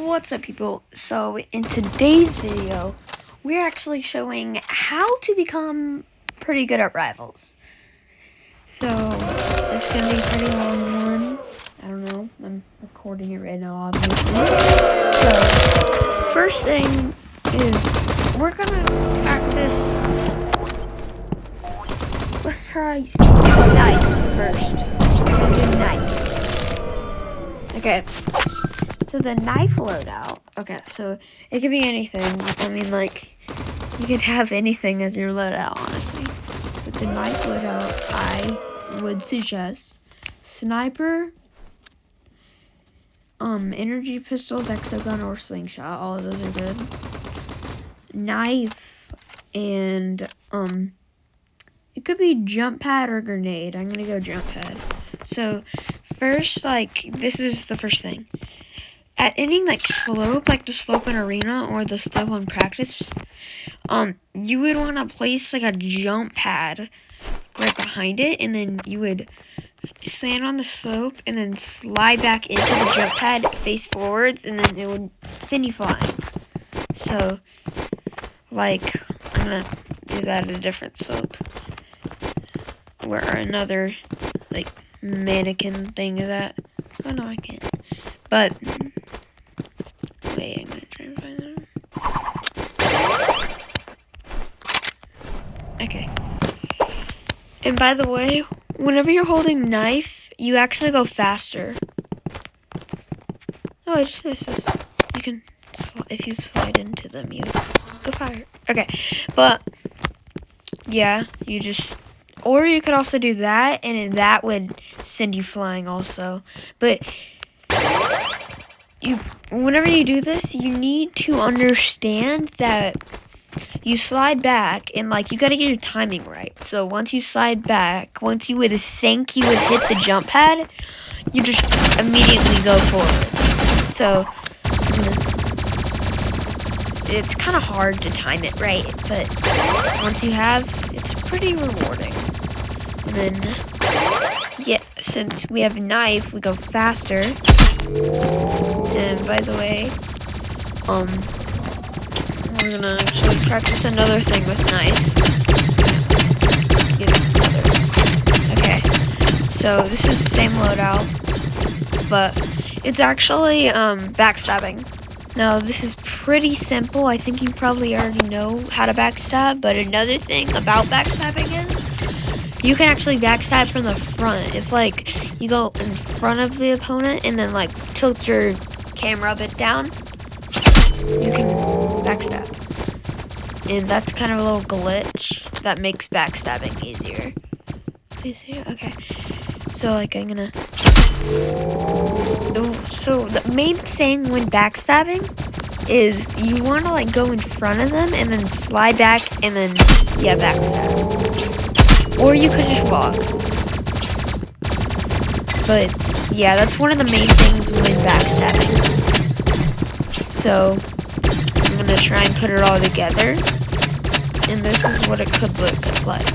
What's up, people? So in today's video we're actually showing how to become pretty good at Rivals. So this is gonna be a pretty long one. I don't know, I'm recording it right now, obviously. So first thing is we're gonna practice. Let's try knife first. We're gonna do knife. Okay, so the knife loadout. Okay, so it could be anything. I mean, like, you could have anything as your loadout, honestly. But the knife loadout, I would suggest sniper, energy pistols, exogun, or slingshot. All of those are good. Knife, and it could be jump pad or grenade. I'm gonna go jump pad. So first, like, this is the first thing. At any, like, slope, like the slope in arena or the slope on practice, you would want to place, like, a jump pad right behind it, and then you would stand on the slope and then slide back into the jump pad face forwards, and then it would send you flying. So, like, I'm gonna do that at a different slope. Where another, like, mannequin thing is at. Oh, no, I can't. But, wait, I'm gonna try and find that. Okay. And by the way, whenever you're holding knife, you actually go faster. Oh, it just says you can, if you slide into them, you go fire. Okay, but, yeah, you just, or you could also do that, and that would send you flying also. But whenever you do this, you need to understand that you slide back, and, like, you gotta get your timing right. So once you slide back, once you would think you would hit the jump pad, you just immediately go forward. So it's kind of hard to time it right, but once you have, it's pretty rewarding. And then, yeah, since we have a knife, we go faster. And by the way, we're gonna actually practice another thing with knife. Okay, so this is the same loadout, but it's actually backstabbing. Now this is pretty simple. I think you probably already know how to backstab, but another thing about backstabbing is you can actually backstab from the front. If, like, you go in front of the opponent and then, like, tilt your camera a bit down, you can backstab. And that's kind of a little glitch that makes backstabbing easier. Please hear? Okay. So, like, I'm gonna... So, the main thing when backstabbing is you want to, like, go in front of them and then slide back and then, yeah, backstab. Or you could just walk. But, yeah, that's one of the main things when backstabbing. So, I'm going to try and put it all together. And this is what it could look like.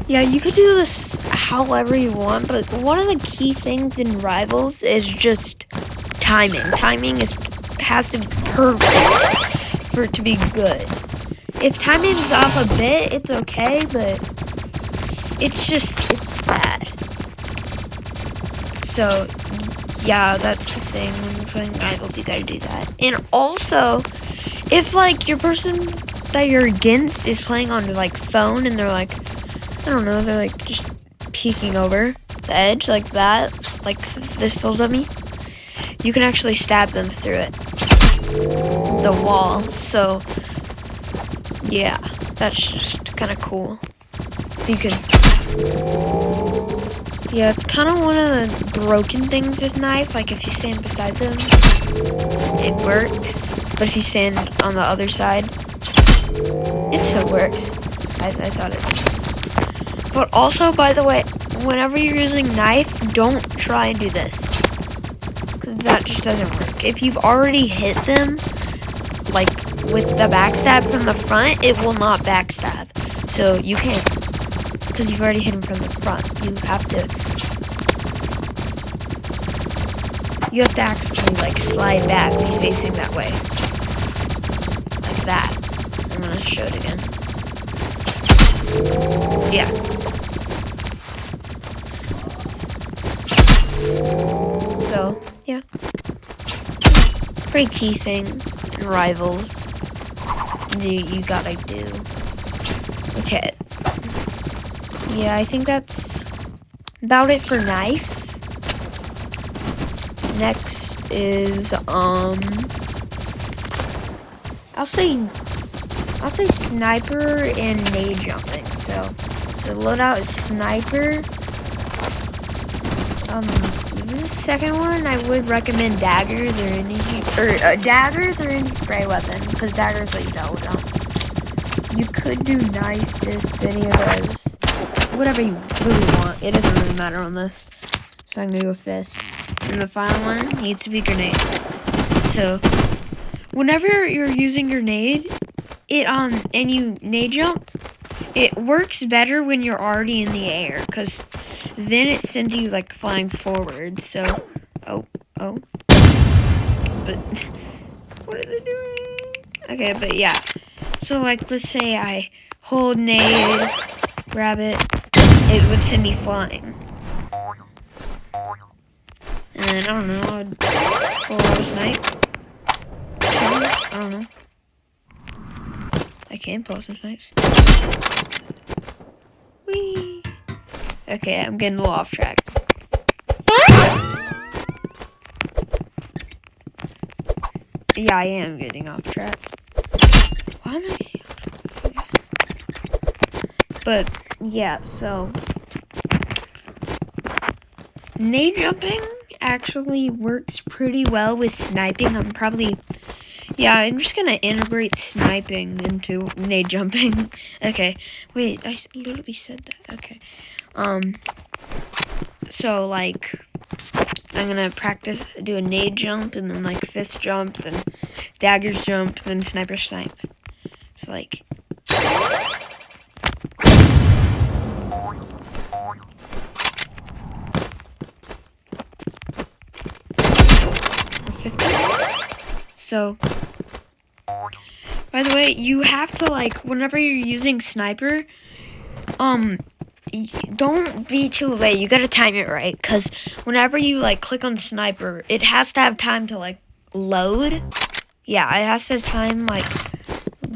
Yeah, you could do this however you want, but one of the key things in Rivals is just timing. Timing has to be perfect for it to be good. If timing's off a bit, it's okay, but it's bad. So, yeah, that's the thing. When you're playing Rivals, you gotta do that. And also, if, like, your person that you're against is playing on, like, phone, and they're, like, I don't know, they're, like, just peeking over the edge like that, like this little dummy, you can actually stab them through it, the wall. So, yeah, that's just kind of cool. So you can, yeah, it's kind of one of the broken things with knife. Like, if you stand beside them, it works, but if you stand on the other side, it still works. I thought it did. But also, by the way, whenever you're using knife, don't try and do this. that just doesn't work. If you've already hit them, like with the backstab from the front, it will not backstab. So you can't, because you've already hit them from the front. You have to actually like slide back, be facing that way, like that. I'm gonna show it again. Yeah. So yeah, pretty key thing in Rivals. You gotta do. Okay. Yeah, I think that's about it for knife. Next is I'll say sniper and nade jumping. So loadout is sniper. This second one I would recommend daggers or any spray weapon, because daggers let you double jump. You could do knife if any of those. Whatever you really want. It doesn't really matter on this. So I'm gonna go fist. And the final one needs to be grenade. So whenever you're using your nade, and you nade jump, it works better when you're already in the air, because then it sends you like flying forward. So oh. But what are they doing? Okay, but yeah. So like let's say I hold nade, grab it, it would send me flying. And I don't know, I'd pull out a snipe. I don't know. I can pull some snipes. Whee! Okay, I'm getting a little off track. Yeah, I am getting off track. Why am I getting off track? But, yeah, so nade jumping actually works pretty well with sniping. I'm just gonna integrate sniping into nade jumping. Okay, wait, I literally said that. Okay, so like, I'm gonna practice, do a nade jump, and then like fist jump, then daggers jump, then sniper snipe. So like, so, by the way, you have to like, whenever you're using sniper, don't be too late. You gotta time it right, because whenever you like click on sniper, it has to have time to like load. Yeah, it has to time like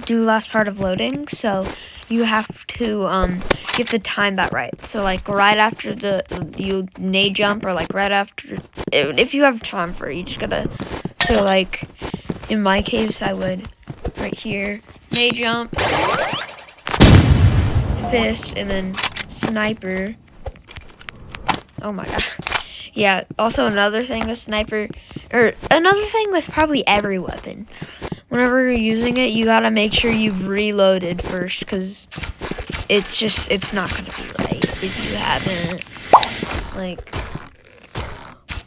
do last part of loading. So you have to time that right. So like right after you nade jump, or like right after, if you have time for it, you just gotta. So like in my case, I would right here nade jump, fist, and then sniper. Oh my god. Yeah, also another thing with sniper, or another thing with probably every weapon, whenever you're using it, you gotta make sure you've reloaded first, because it's not gonna be right if you haven't.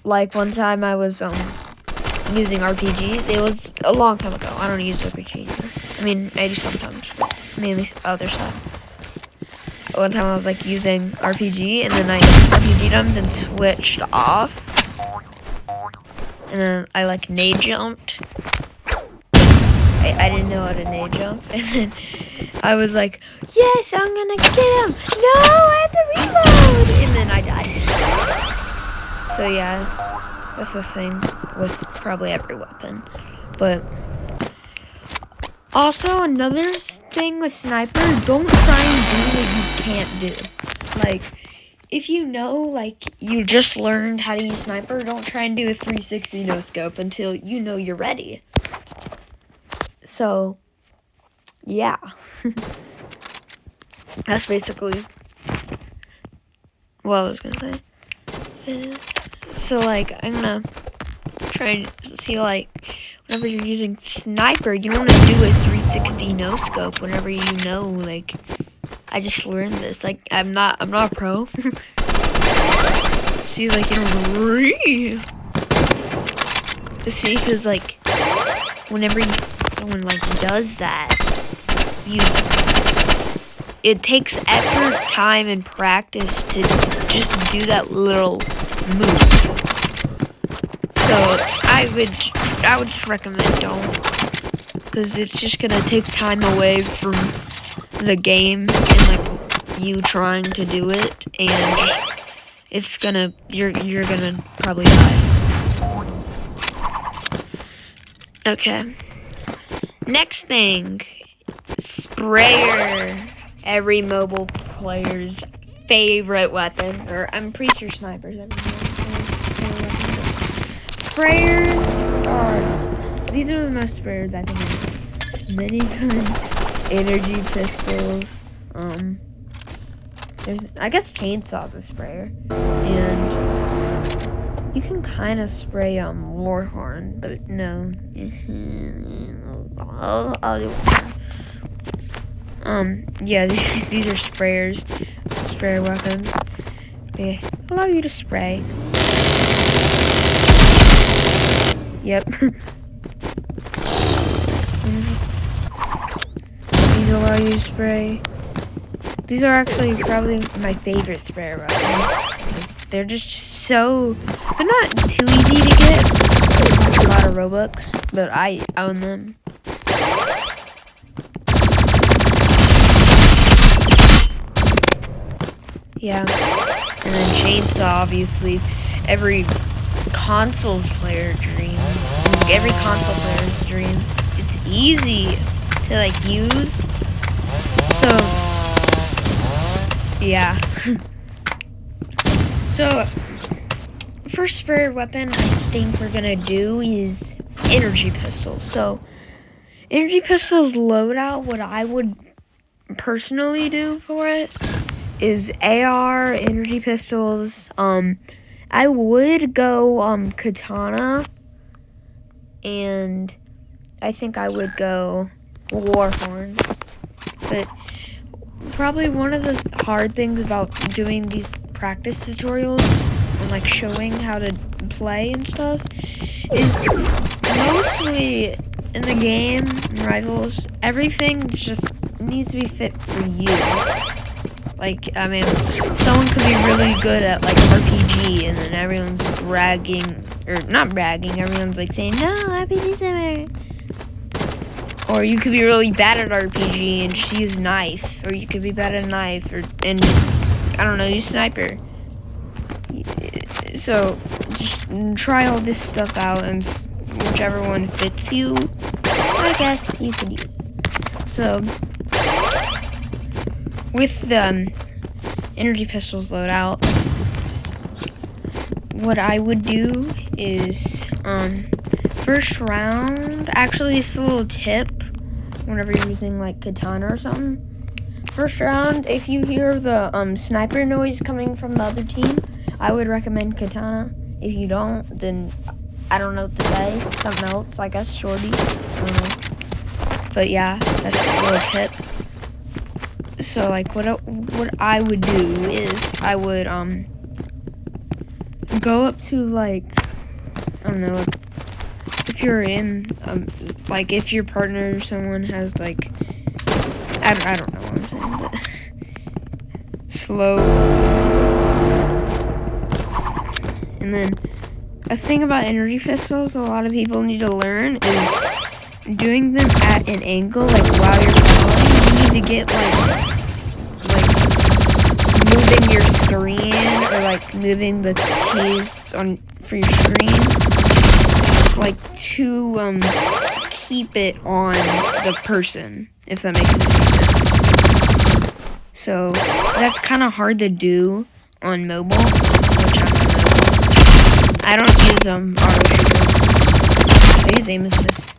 Like one time I was using RPG. It was a long time ago. I don't use RPG anymore. I mean, I do sometimes, but mainly other stuff. One time I was like using RPG, and then I RPG jumped and switched off, and then I like nade jumped. I didn't know how to nade jump, and then I was like, yes, I'm gonna get him. No, I have to reload, and then I died. So yeah, that's the thing with probably every weapon. But also another thing with sniper, don't try and do what you can't do. Like, if you know, like, you just learned how to use sniper, don't try and do a 360 no scope until you know you're ready. So, yeah. That's basically what I was gonna say. So, like, I'm gonna try and see, like, whenever you're using sniper, you don't want to do a 360 no scope whenever you know, like, I just learned this. Like, I'm not a pro. See, like, you know, See, because like whenever someone like does that, it takes effort, time, and practice to just do that little move. So I would just recommend don't, because it's just gonna take time away from the game and like you trying to do it, and it's gonna you're gonna probably die. Okay. Next thing, sprayer. Every mobile player's favorite weapon, or I'm pretty sure snipers. Sprayers these are the most sprayers I think. Minigun, energy pistols. I guess chainsaws a sprayer, and you can kind of spray Warhorn, but no. I'll do it. Yeah, these are sprayers, sprayer weapons. They allow you to spray. Yep. These allow you to spray. These are actually probably my favorite sprayer weapons. They're just so, they're not too easy to get. It's a lot of Robux, but I own them. Yeah, and then chainsaw, obviously, every consoles player dream. Every console player's dream. It's easy to like use. So, yeah. So, first sprayer weapon I think we're gonna do is energy pistols. So, energy pistols loadout, what I would personally do for it is AR, energy pistols. I would go katana, and I think I would go Warhorn. But probably one of the hard things about doing these practice tutorials and like showing how to play and stuff is mostly in the game, rivals, everything just needs to be fit for you. Like, I mean, someone could be really good at, like, RPG, and then everyone's bragging, or not bragging, everyone's, like, saying, no, RPG's never. Or you could be really bad at RPG and just use knife, or you could be bad at knife, and, I don't know, use sniper. So, just try all this stuff out, and whichever one fits you, I guess you could use. So, with the energy pistols loadout, what I would do is, first round, actually it's a little tip, whenever you're using like katana or something. First round, if you hear the sniper noise coming from the other team, I would recommend katana. If you don't, then I don't know what to say, something else, I guess shorty, I don't know. But yeah, that's a little tip. So like what I would do is I would go up to like, I don't know, if you're in like if your partner or someone has like, I don't know what I'm saying, but slow. And then a thing about energy pistols a lot of people need to learn is doing them at an angle, like while you're falling. You need to get like moving your screen, or like moving the keys for your screen, like to keep it on the person, if that makes any sense. So that's kind of hard to do on mobile, which I don't use auto shooters. I use aim assist.